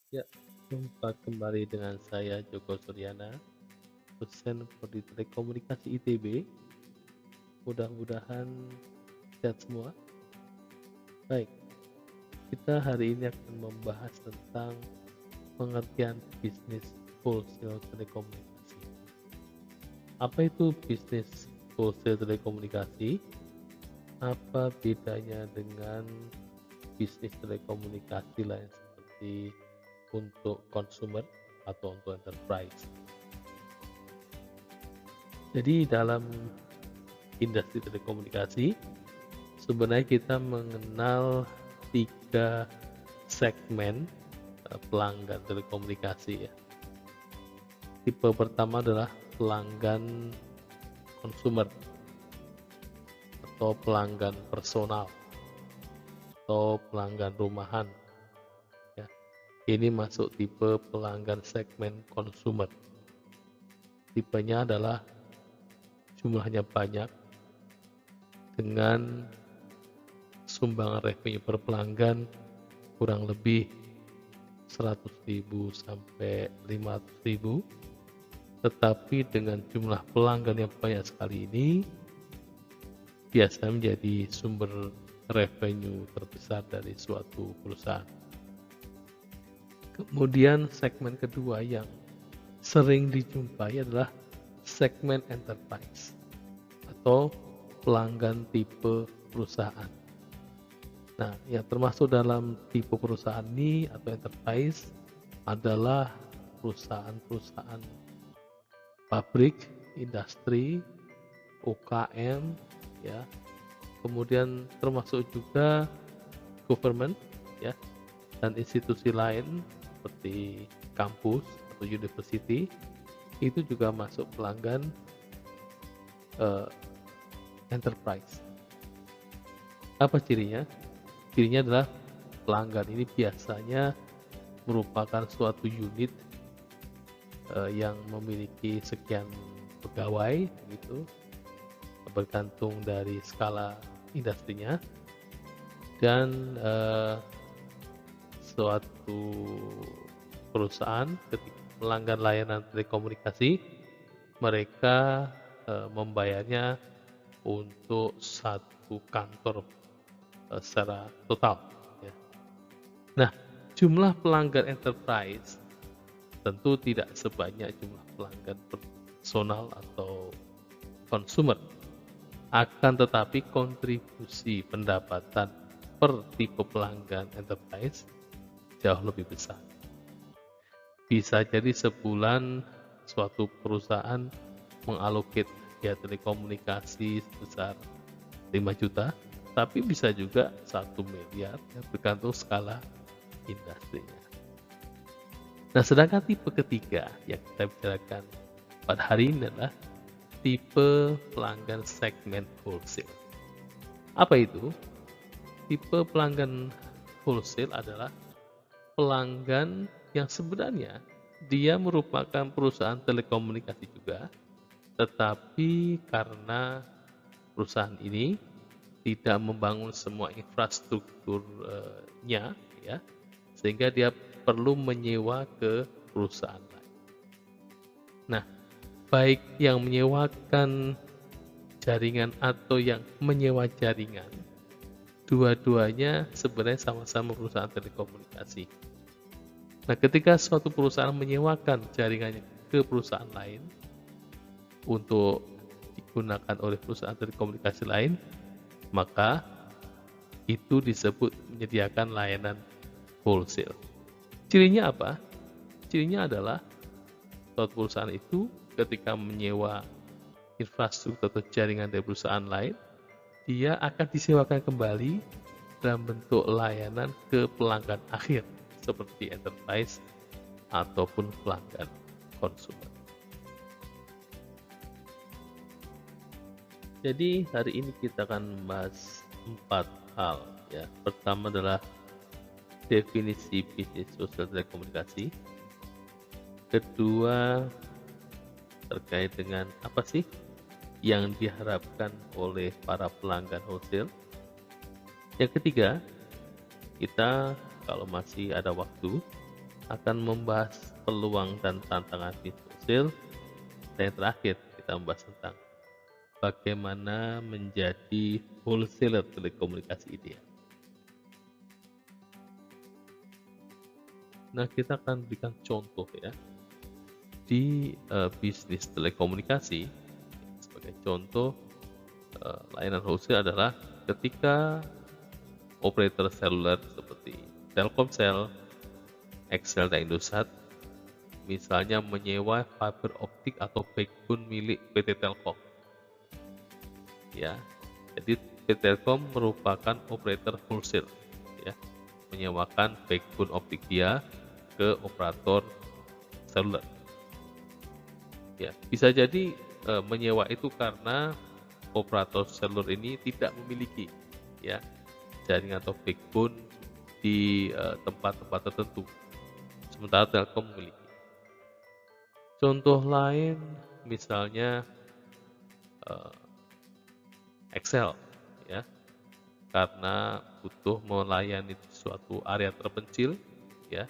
Ya, jumpa kembali dengan saya Joko Suryana, dosen Prodi Telekomunikasi ITB. Mudah-mudahan sehat semua. Baik, kita hari ini akan membahas tentang pengertian bisnis wholesale telekomunikasi. Apa itu bisnis wholesale telekomunikasi? Apa bedanya dengan bisnis telekomunikasi lain seperti untuk consumer atau untuk enterprise? Jadi dalam industri telekomunikasi, sebenarnya kita mengenal 3 segmen, pelanggan telekomunikasi ya. Tipe pertama adalah pelanggan consumer atau pelanggan personal atau pelanggan rumahan ya. Ini masuk tipe pelanggan segmen consumer. Tipenya adalah jumlahnya banyak dengan sumbangan revenue per pelanggan kurang lebih 100.000 sampai 500.000, tetapi dengan jumlah pelanggan yang banyak sekali ini biasa menjadi sumber revenue terbesar dari suatu perusahaan. Kemudian segmen kedua yang sering dijumpai adalah segmen enterprise atau pelanggan tipe perusahaan. Nah, yang termasuk dalam tipe perusahaan ini atau enterprise adalah perusahaan-perusahaan pabrik, industri, UKM, ya. Kemudian termasuk juga government, ya, dan institusi lain seperti kampus atau university itu juga masuk pelanggan enterprise. Apa cirinya? Cirinya adalah pelanggan ini biasanya merupakan suatu unit yang memiliki sekian pegawai gitu, bergantung dari skala industrinya, dan suatu perusahaan ketika melanggar layanan telekomunikasi, mereka membayarnya untuk satu kantor secara total ya. Nah, jumlah pelanggan enterprise tentu tidak sebanyak jumlah pelanggan personal atau consumer. Akan tetapi kontribusi pendapatan per tipe pelanggan enterprise jauh lebih besar. Bisa jadi sebulan suatu perusahaan mengalokate biaya telekomunikasi sebesar 5 juta, tapi bisa juga 1 miliar, ya, bergantung skala industrinya. Nah, sedangkan tipe ketiga yang kita bicarakan pada hari ini adalah tipe pelanggan segmen wholesale. Apa itu? Tipe pelanggan wholesale adalah pelanggan yang sebenarnya dia merupakan perusahaan telekomunikasi juga, tetapi karena perusahaan ini tidak membangun semua infrastrukturnya ya, sehingga dia perlu menyewa ke perusahaan lain. Nah, baik yang menyewakan jaringan atau yang menyewa jaringan, dua-duanya sebenarnya sama-sama perusahaan telekomunikasi. Nah, ketika suatu perusahaan menyewakan jaringannya ke perusahaan lain untuk digunakan oleh perusahaan telekomunikasi lain, maka itu disebut menyediakan layanan wholesale. Cirinya apa? Cirinya adalah suatu perusahaan itu ketika menyewa infrastruktur atau jaringan dari perusahaan lain, dia akan disewakan kembali dalam bentuk layanan ke pelanggan akhir seperti enterprise ataupun pelanggan konsumen. Jadi hari ini kita akan membahas 4 hal ya. Pertama adalah definisi bisnis sosial telekomunikasi. Kedua, terkait dengan apa sih yang diharapkan oleh para pelanggan wholesale. Yang ketiga, kita kalau masih ada waktu akan membahas peluang dan tantangan bisnis wholesale. Dan yang terakhir kita membahas tentang bagaimana menjadi wholesaler telekomunikasi ideal. Nah, kita akan berikan contoh ya di bisnis telekomunikasi. Sebagai contoh, layanan wholesale adalah ketika operator seluler seperti Telkomsel, XL, dan Indosat misalnya menyewa fiber optik atau backbone milik PT Telkom. Ya, jadi PT Telkom merupakan operator wholesale, ya, menyewakan backbone optik dia ke operator seluler. Ya, bisa jadi menyewa itu karena operator seluler ini tidak memiliki ya jaringan atau backbone di tempat-tempat tertentu, sementara Telkom memiliki. Contoh lain misalnya XL ya, karena butuh melayani di suatu area terpencil ya,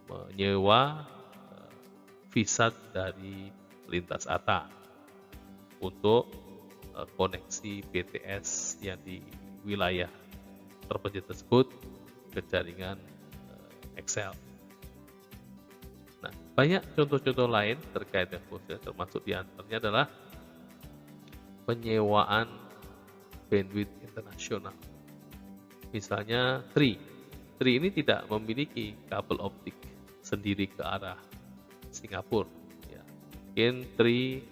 menyewa VSAT dari lintas ATA untuk koneksi BTS yang di wilayah terpencil tersebut ke jaringan XL. Nah, banyak contoh-contoh lain terkait dengan wholesale, termasuk diantaranya adalah penyewaan bandwidth internasional. Misalnya Tri ini tidak memiliki kabel optik sendiri ke arah Singapura. Ya. Mungkin Tri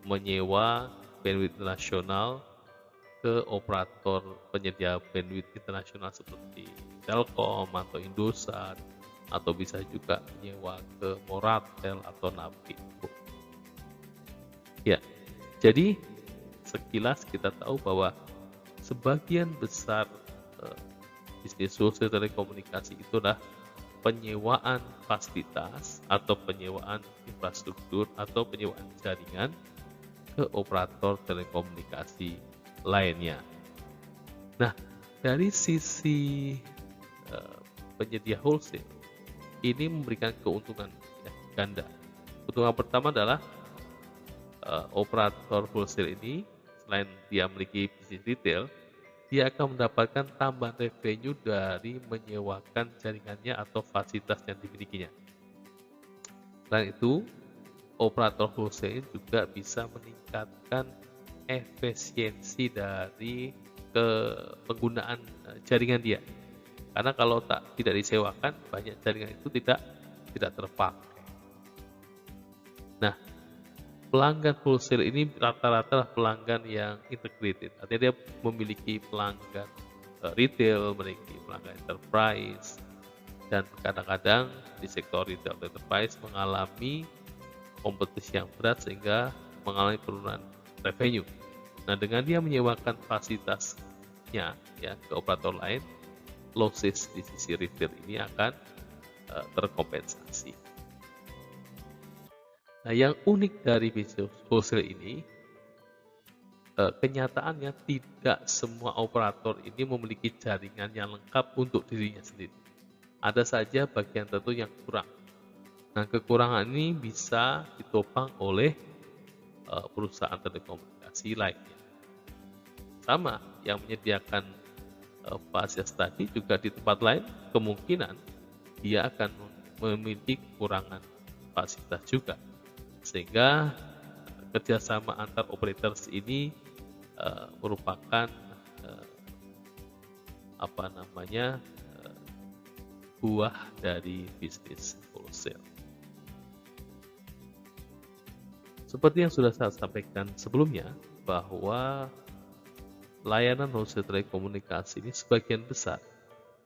menyewa bandwidth internasional ke operator penyedia bandwidth internasional seperti Telkom atau Indosat, atau bisa juga menyewa ke Moratel atau Navigo. Ya, jadi sekilas kita tahu bahwa sebagian besar bisnis wholesale telekomunikasi itulah penyewaan fasilitas atau penyewaan infrastruktur atau penyewaan jaringan ke operator telekomunikasi lainnya. Nah, dari sisi penyedia wholesale ini memberikan keuntungan ya, ganda. Keuntungan pertama adalah operator wholesale ini selain dia memiliki bisnis retail, dia akan mendapatkan tambahan revenue dari menyewakan jaringannya atau fasilitas yang dimilikinya. Selain itu, operator wholesale juga bisa meningkatkan efisiensi dari penggunaan jaringan dia. Karena kalau tidak disewakan, banyak jaringan itu tidak terpakai. Nah, pelanggan wholesale ini rata-rata pelanggan yang integrated. Artinya dia memiliki pelanggan retail, memiliki pelanggan enterprise, dan kadang-kadang di sektor retail enterprise mengalami kompetisi yang berat sehingga mengalami penurunan revenue. Nah, dengan dia menyewakan fasilitasnya ya ke operator lain, losses di sisi retail ini akan terkompensasi. Nah, yang unik dari bisnis wholesale ini, kenyataannya tidak semua operator ini memiliki jaringan yang lengkap untuk dirinya sendiri. Ada saja bagian tertentu yang kurang. Nah, kekurangan ini bisa ditopang oleh perusahaan telekomunikasi lainnya. Sama, yang menyediakan fasilitas tadi juga di tempat lain kemungkinan dia akan memiliki kekurangan fasilitas juga, sehingga kerjasama antar operators ini merupakan buah dari bisnis wholesale. Seperti yang sudah saya sampaikan sebelumnya, bahwa layanan wholesale telekomunikasi ini sebagian besar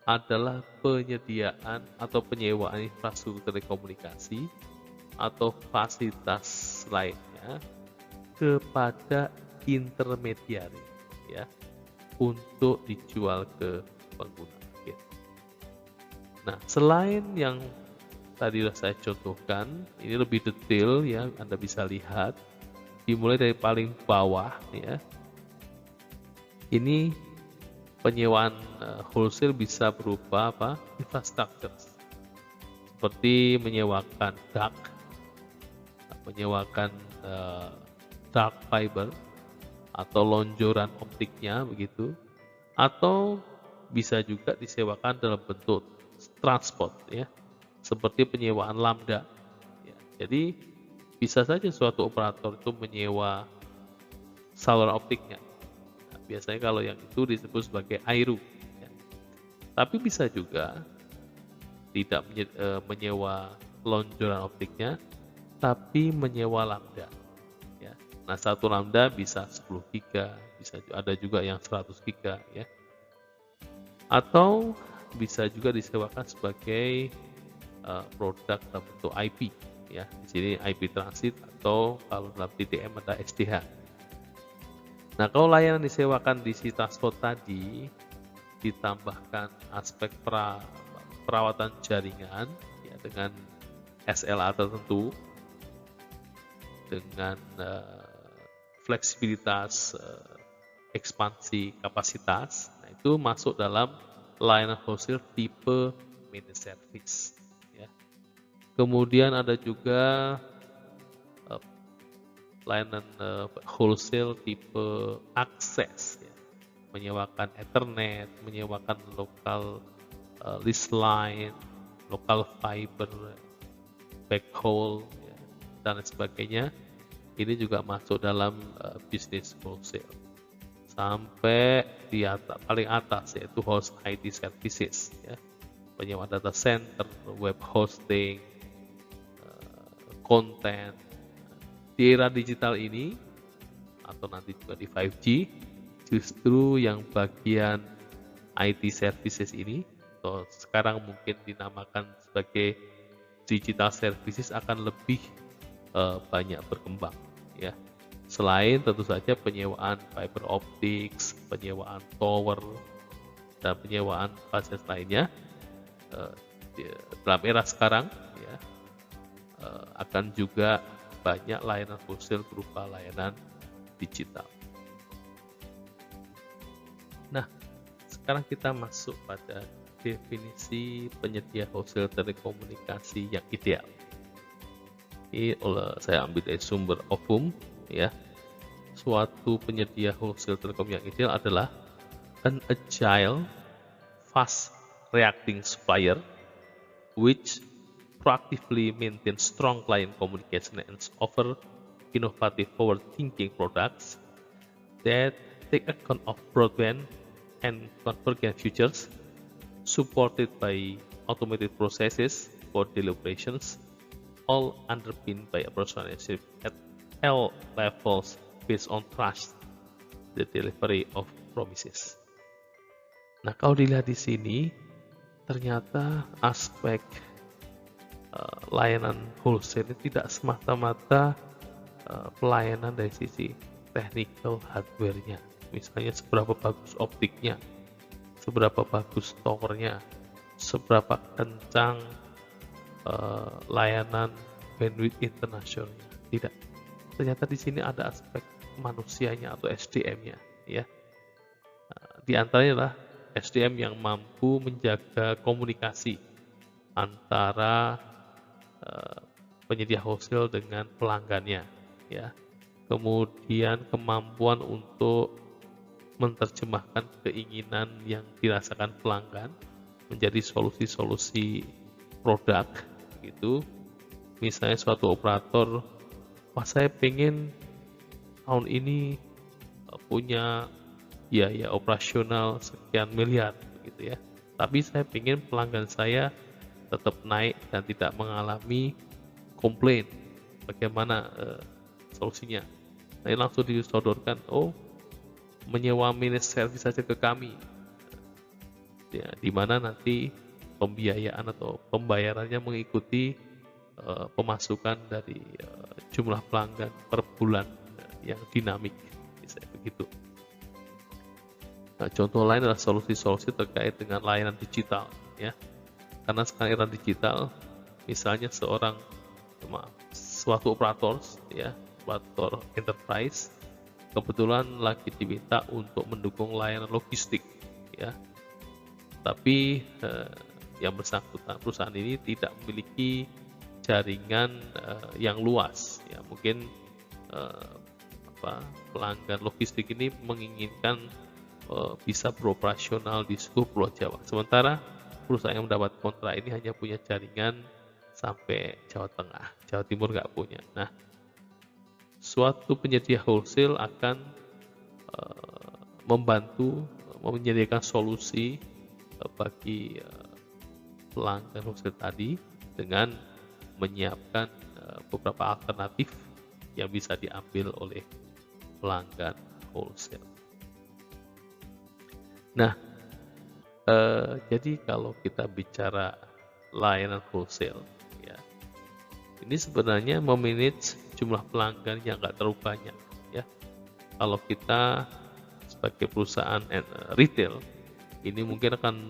adalah penyediaan atau penyewaan infrastruktur telekomunikasi atau fasilitas lainnya kepada intermediari ya, untuk dijual ke pengguna akhir. Nah, selain yang tadi sudah saya contohkan, ini lebih detail ya, Anda bisa lihat dimulai dari paling bawah ya. Ini penyewaan wholesale bisa berupa infrastruktur seperti menyewakan menyewakan dark fiber atau lonjoran optiknya begitu, atau bisa juga disewakan dalam bentuk transport ya, seperti penyewaan lambda. Ya, jadi bisa saja suatu operator itu menyewa saluran optiknya. Nah, biasanya kalau yang itu disebut sebagai AIRU. Ya. Tapi bisa juga tidak menyewa lonjoran optiknya, tapi menyewa lambda. Ya. Nah, satu lambda bisa 10 giga, bisa ada juga yang 100 giga ya. Atau bisa juga disewakan sebagai produk dalam bentuk IP ya. Di sini IP transit atau kalau dalam TTM ada SDH. Nah, kalau layanan disewakan DC transport tadi ditambahkan aspek perawatan jaringan ya, dengan SLA tertentu, dengan fleksibilitas ekspansi kapasitas, nah itu masuk dalam layanan wholesale tipe mini service ya. Kemudian ada juga layanan wholesale tipe akses ya, menyewakan Ethernet, menyewakan lokal list line, lokal fiber, backhaul ya, dan sebagainya. Ini juga masuk dalam bisnis wholesale. Sampai di atas, paling atas yaitu host IT services ya, penyewaan data center, web hosting, konten. Di era digital ini atau nanti juga di 5G, justru yang bagian IT services ini atau sekarang mungkin dinamakan sebagai digital services akan lebih banyak berkembang ya. Selain tentu saja penyewaan fiber optics, penyewaan tower, dan penyewaan fasilitas lainnya, dalam era sekarang ya, akan juga banyak layanan wholesale berupa layanan digital. Nah, sekarang kita masuk pada definisi penyedia wholesale telekomunikasi yang ideal. Ini saya ambil dari sumber Ovum ya. Suatu penyedia wholesale telekom yang ideal adalah an agile, fast reacting supplier which proactively maintains strong client communication and offer innovative forward-thinking products that take account of broadband and convergent features, supported by automated processes for daily operations, all underpinned by a personalization at all levels based on trust, the delivery of promises. Nah, kalau dilihat di sini, ternyata aspek layanan wholesale tidak semata-mata pelayanan dari sisi technical hardware-nya. Misalnya seberapa bagus optiknya, seberapa bagus towernya, seberapa kencang layanan bandwidth internasionalnya. Tidak. Ternyata di sini ada aspek manusianya atau SDM-nya, ya. Di antaranya adalah SDM yang mampu menjaga komunikasi antara penyedia wholesale dengan pelanggannya, ya. Kemudian kemampuan untuk menerjemahkan keinginan yang dirasakan pelanggan menjadi solusi-solusi produk gitu. Misalnya suatu operator, wah saya pengen tahun ini punya biaya operasional sekian miliar gitu ya. Tapi saya pengen pelanggan saya tetap naik dan tidak mengalami komplain. Bagaimana solusinya? Nah, langsung disodorkan, oh menyewa managed service saja ke kami. Ya, di mana nanti pembiayaan atau pembayarannya mengikuti pemasukan dari jumlah pelanggan per bulan yang dinamik, bisa begitu. Nah, contoh lain adalah solusi-solusi terkait dengan layanan digital, ya. Karena sekarang era digital, misalnya suatu operator, ya, operator enterprise, kebetulan lagi diminta untuk mendukung layanan logistik, ya. Tapi yang bersangkutan perusahaan ini tidak memiliki jaringan yang luas, ya mungkin eh, pelanggan logistik ini menginginkan bisa beroperasional di seluruh Pulau Jawa. Sementara perusahaan yang mendapat kontrak ini hanya punya jaringan sampai Jawa Tengah, Jawa Timur nggak punya. Nah, suatu penyedia wholesale akan membantu menyediakan solusi bagi pelanggan wholesale tadi dengan menyiapkan beberapa alternatif yang bisa diambil oleh pelanggan wholesale. Nah, jadi kalau kita bicara layanan wholesale, ya, ini sebenarnya memanage jumlah pelanggan yang nggak terlalu banyak, ya. Kalau kita sebagai perusahaan retail, ini mungkin akan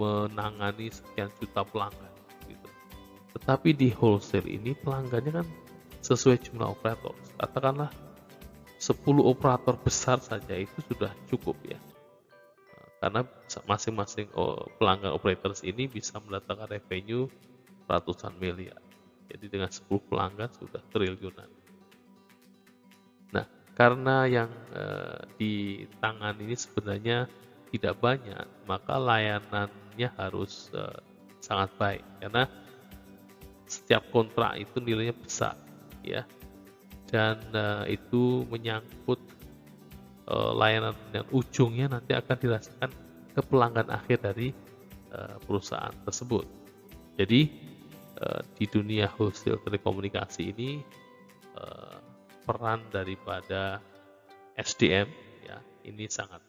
menangani sekian juta pelanggan, gitu. Tetapi di wholesale ini pelanggannya kan sesuai jumlah operator. Katakanlah 10 operator besar saja itu sudah cukup, ya. Karena masing-masing pelanggan operators ini bisa mendatangkan revenue ratusan miliar. Jadi dengan 10 pelanggan sudah triliunan. Nah, karena yang ditangani ini sebenarnya tidak banyak, maka layanannya harus sangat baik. Karena setiap kontrak itu nilainya besar, ya. Dan itu menyangkut layanan yang ujungnya nanti akan dirasakan ke pelanggan akhir dari perusahaan tersebut. Jadi di dunia wholesale telekomunikasi ini peran daripada SDM, ya, ini sangat